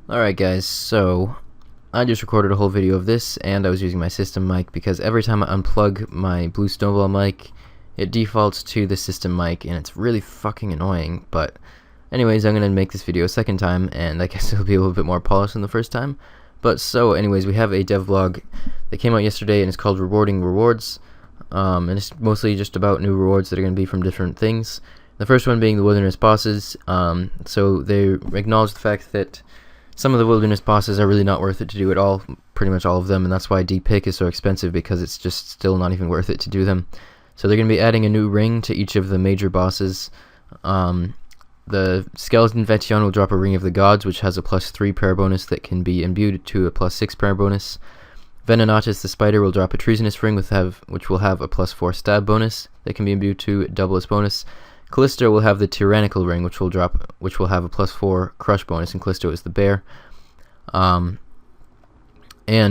Alright guys, so I just recorded a whole video of this and I was using my system mic because every time I unplug my Blue Snowball mic it defaults to the system mic and it's really fucking annoying. But anyways, I'm gonna make this video a second time and I guess it'll be a little bit more polished than the first time. But so anyways, we have a devlog that came out yesterday and it's called Rewarding Rewards, and it's mostly just about new rewards that are going to be from different things. The first one being the wilderness bosses. So they acknowledge the fact that some of the wilderness bosses are really not worth it to do at all, pretty much all of them, and that's why D-Pick is so expensive, because it's just still not even worth it to do them. So they're going to be adding a new ring to each of the major bosses. The Skeleton Vation will drop a Ring of the Gods, which has a +3 prayer bonus that can be imbued to a +6 prayer bonus. Venenatus the Spider will drop a Treasonous Ring which will have a +4 stab bonus that can be imbued to double its bonus. Callisto will have the Tyrannical Ring, which will have a +4 crush bonus, and Callisto is the bear. And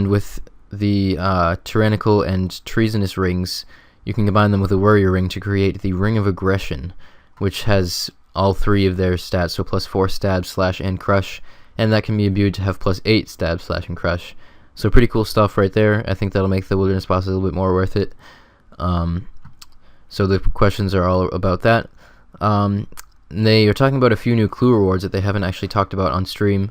with the Tyrannical and Treasonous Rings, you can combine them with a Warrior Ring to create the Ring of Aggression, which has all three of their stats, so +4 stab, slash, and crush, and that can be imbued to have +8 stab, slash, and crush. So pretty cool stuff right there. I think that'll make the wilderness boss a little bit more worth it. So the questions are all about that. They are talking about a few new clue rewards that they haven't actually talked about on stream.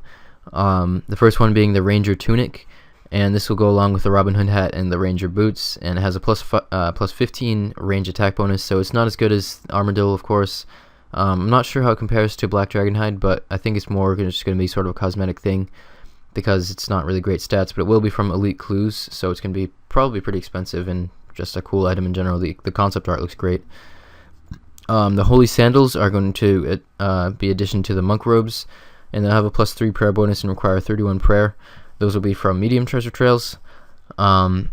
The first one being the Ranger Tunic, and this will go along with the Robin Hood hat and the Ranger Boots, and it has a +15 range attack bonus, so it's not as good as Armadillo, of course. I'm not sure how it compares to Black Dragonhide, but I think it's more just going to be sort of a cosmetic thing, because it's not really great stats, but it will be from Elite Clues, so it's going to be probably pretty expensive and just a cool item in general. The concept art looks great. The Holy Sandals are going to be addition to the Monk Robes, and they'll have a +3 prayer bonus and require 31 prayer. Those will be from Medium Treasure Trails. And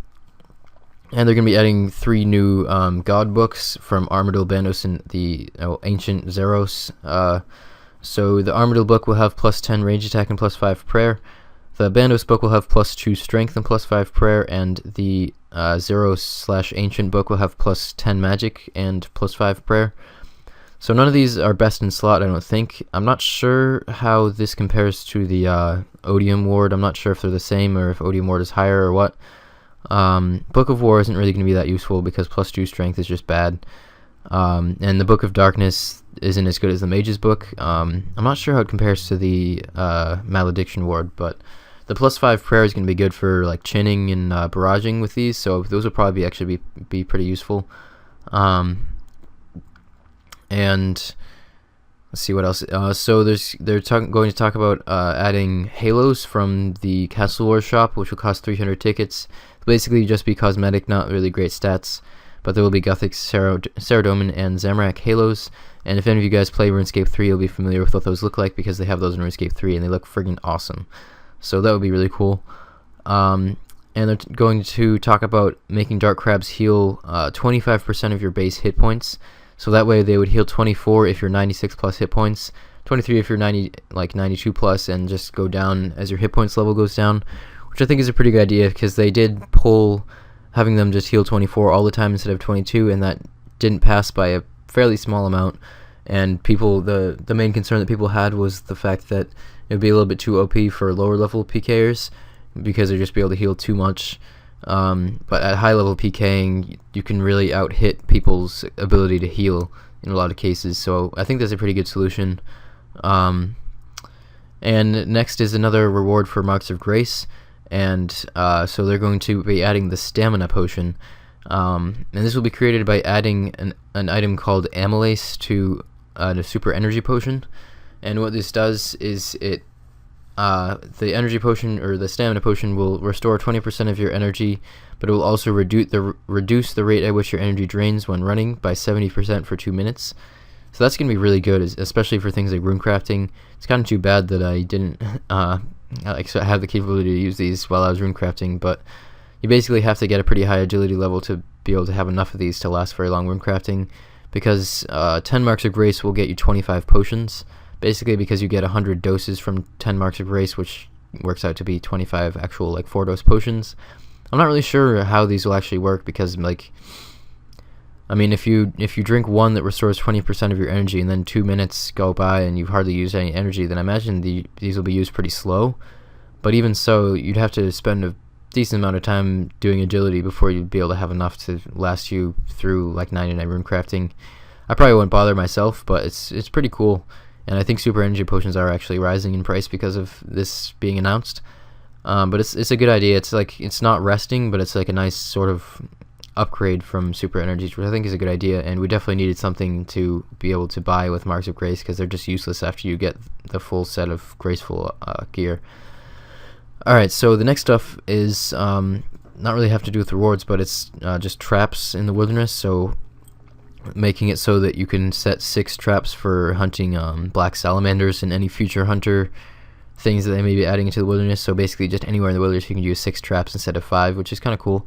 they're going to be adding 3 new God books from Armadyl, Bandos, and the Ancient Zeros. So the Armadyl book will have +10 range attack and +5 prayer. The Bandos book will have +2 strength and +5 prayer, and the Zeros/Ancient book will have +10 magic and +5 prayer. So none of these are best in slot, I don't think. I'm not sure how this compares to the Odium Ward. I'm not sure if they're the same or if Odium Ward is higher or what. Book of War isn't really going to be that useful because +2 strength is just bad. And the Book of Darkness isn't as good as the Mage's book. I'm not sure how it compares to the Malediction Ward, but the +5 prayer is going to be good for like chinning and barraging with these, so those will probably actually be pretty useful. And let's see what else. So they're going to talk about adding halos from the Castle Wars shop, which will cost 300 tickets. Basically just be cosmetic, not really great stats, but there will be Gothic, Saradomin, and Zamorak halos. And if any of you guys play RuneScape 3, you'll be familiar with what those look like, because they have those in RuneScape 3 and they look friggin' awesome. So that would be really cool. And they're going to talk about making Dark Crabs heal 25% of your base hit points. So that way they would heal 24 if you're 96 plus hit points, 23 if you're 92 plus, and just go down as your hit points level goes down, which I think is a pretty good idea, because they did pull having them just heal 24 all the time instead of 22, and that didn't pass by a fairly small amount. And people, the main concern that people had was the fact that it would be a little bit too OP for lower level PKers, because they'd just be able to heal too much. But at high level PKing, you can really out hit people's ability to heal in a lot of cases, so I think that's a pretty good solution. And next is another reward for Marks of Grace, and so they're going to be adding the Stamina Potion, and this will be created by adding an item called Amylase to the Super Energy Potion. And what this does is the energy potion, or the stamina potion, will restore 20% of your energy, but it will also reduce the rate at which your energy drains when running by 70% for 2 minutes. So that's going to be really good, especially for things like runecrafting. It's kind of too bad that I didn't have the capability to use these while I was runecrafting, but you basically have to get a pretty high agility level to be able to have enough of these to last very long runecrafting, because 10 Marks of Grace will get you 25 potions. Basically because you get 100 doses from 10 Marks of Grace, which works out to be 25 actual 4-dose potions. I'm not really sure how these will actually work, because I mean, if you drink one that restores 20% of your energy, and then 2 minutes go by and you've hardly used any energy, then I imagine these will be used pretty slow. But even so, you'd have to spend a decent amount of time doing agility before you'd be able to have enough to last you through like 99 rune crafting. I probably wouldn't bother myself, but it's pretty cool. And I think super energy potions are actually rising in price because of this being announced. But it's a good idea. It's not resting, but it's like a nice sort of upgrade from super energies, which I think is a good idea. And we definitely needed something to be able to buy with Marks of Grace, because they're just useless after you get the full set of graceful gear. Alright, so the next stuff is not really have to do with rewards, but it's just traps in the wilderness. So making it so that you can set 6 traps for hunting black salamanders and any future hunter things that they may be adding into the wilderness. So basically just anywhere in the wilderness you can use 6 traps instead of 5, which is kind of cool.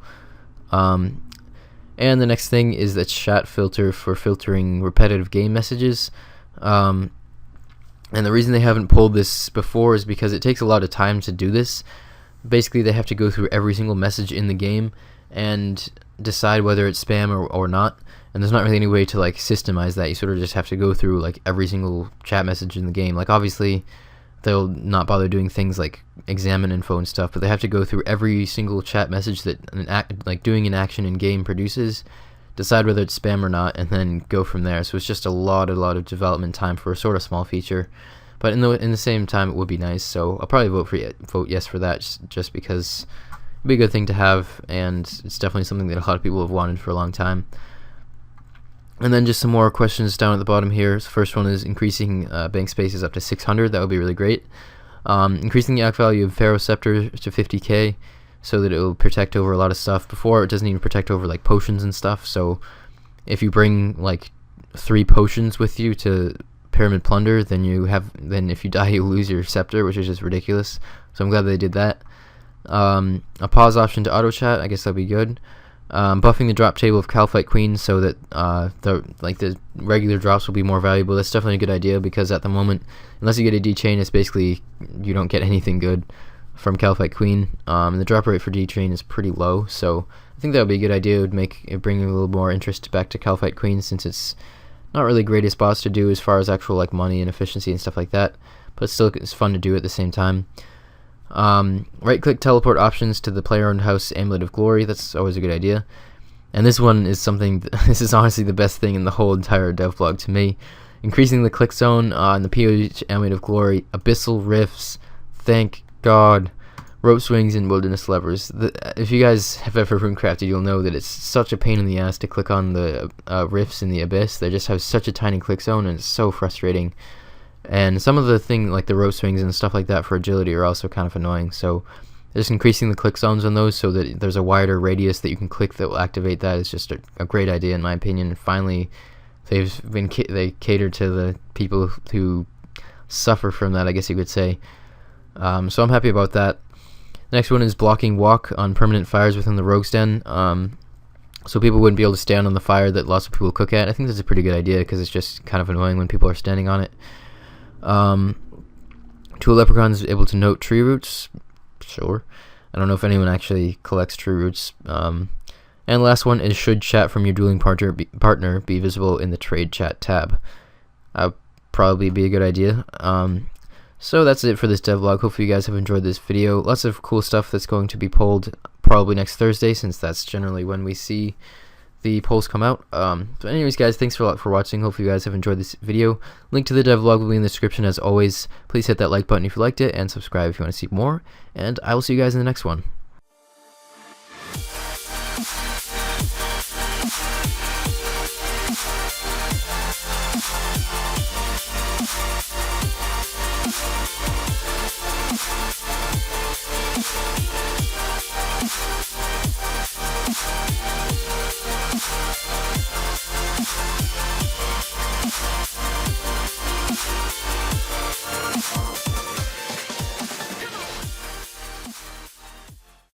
And the next thing is the chat filter for filtering repetitive game messages. And the reason they haven't pulled this before is because it takes a lot of time to do this. Basically, they have to go through every single message in the game and decide whether it's spam or not. And there's not really any way to like systemize that. You sort of just have to go through like every single chat message in the game. Like obviously they'll not bother doing things like examine info and stuff, but they have to go through every single chat message that like doing an action in game produces, decide whether it's spam or not, and then go from there. So it's just a lot of development time for a sort of small feature, but in the same time it would be nice. So I'll probably vote yes for that, just because it'd be a good thing to have, and it's definitely something that a lot of people have wanted for a long time. And then just some more questions down at the bottom here. So the first one is increasing bank spaces up to 600. That would be really great. Increasing the ACK value of Pharaoh Scepter to 50k, so that it will protect over a lot of stuff. Before, it doesn't even protect over like potions and stuff. So if you bring like 3 potions with you to Pyramid Plunder, then if you die you lose your scepter, which is just ridiculous. So I'm glad they did that. A pause option to auto chat, I guess that'd be good. Buffing the drop table of Kalphite Queen so that the regular drops will be more valuable. That's definitely a good idea, because at the moment, unless you get a D-Chain, it's basically you don't get anything good from Kalphite Queen. And the drop rate for D-Chain is pretty low, so I think that would be a good idea. It would bring a little more interest back to Kalphite Queen, since it's not really the greatest boss to do as far as actual like money and efficiency and stuff like that, but still it's fun to do at the same time. Right-click teleport options to the player-owned house Amulet of Glory. That's always a good idea. And this one is something. This is honestly the best thing in the whole entire devlog to me. Increasing the click zone on the POH Amulet of Glory. Abyssal Rifts. Thank God. Rope swings and wilderness levers. If you guys have ever runecrafted, you'll know that it's such a pain in the ass to click on the rifts in the abyss. They just have such a tiny click zone, and it's so frustrating. And some of the things like the rope swings and stuff like that for agility are also kind of annoying. So just increasing the click zones on those so that there's a wider radius that you can click that will activate that is just a great idea in my opinion. And finally, they cater to the people who suffer from that, I guess you could say. So I'm happy about that. Next one is blocking walk on permanent fires within the Rogue's Den. So people wouldn't be able to stand on the fire that lots of people cook at. I think that's a pretty good idea, because it's just kind of annoying when people are standing on it. Two leprechauns able to note tree roots. Sure. I don't know if anyone actually collects tree roots. And the last one is should chat from your dueling partner be visible in the trade chat tab. That'd probably be a good idea. So that's it for this devlog. Hopefully you guys have enjoyed this video. Lots of cool stuff that's going to be pulled probably next Thursday, since that's generally when we see the polls come out. So anyways guys, thanks a lot for watching. Hopefully you guys have enjoyed this video. Link to the devlog will be in the description as always. Please hit that like button if you liked it, and subscribe if you want to see more, and I will see you guys in the next one.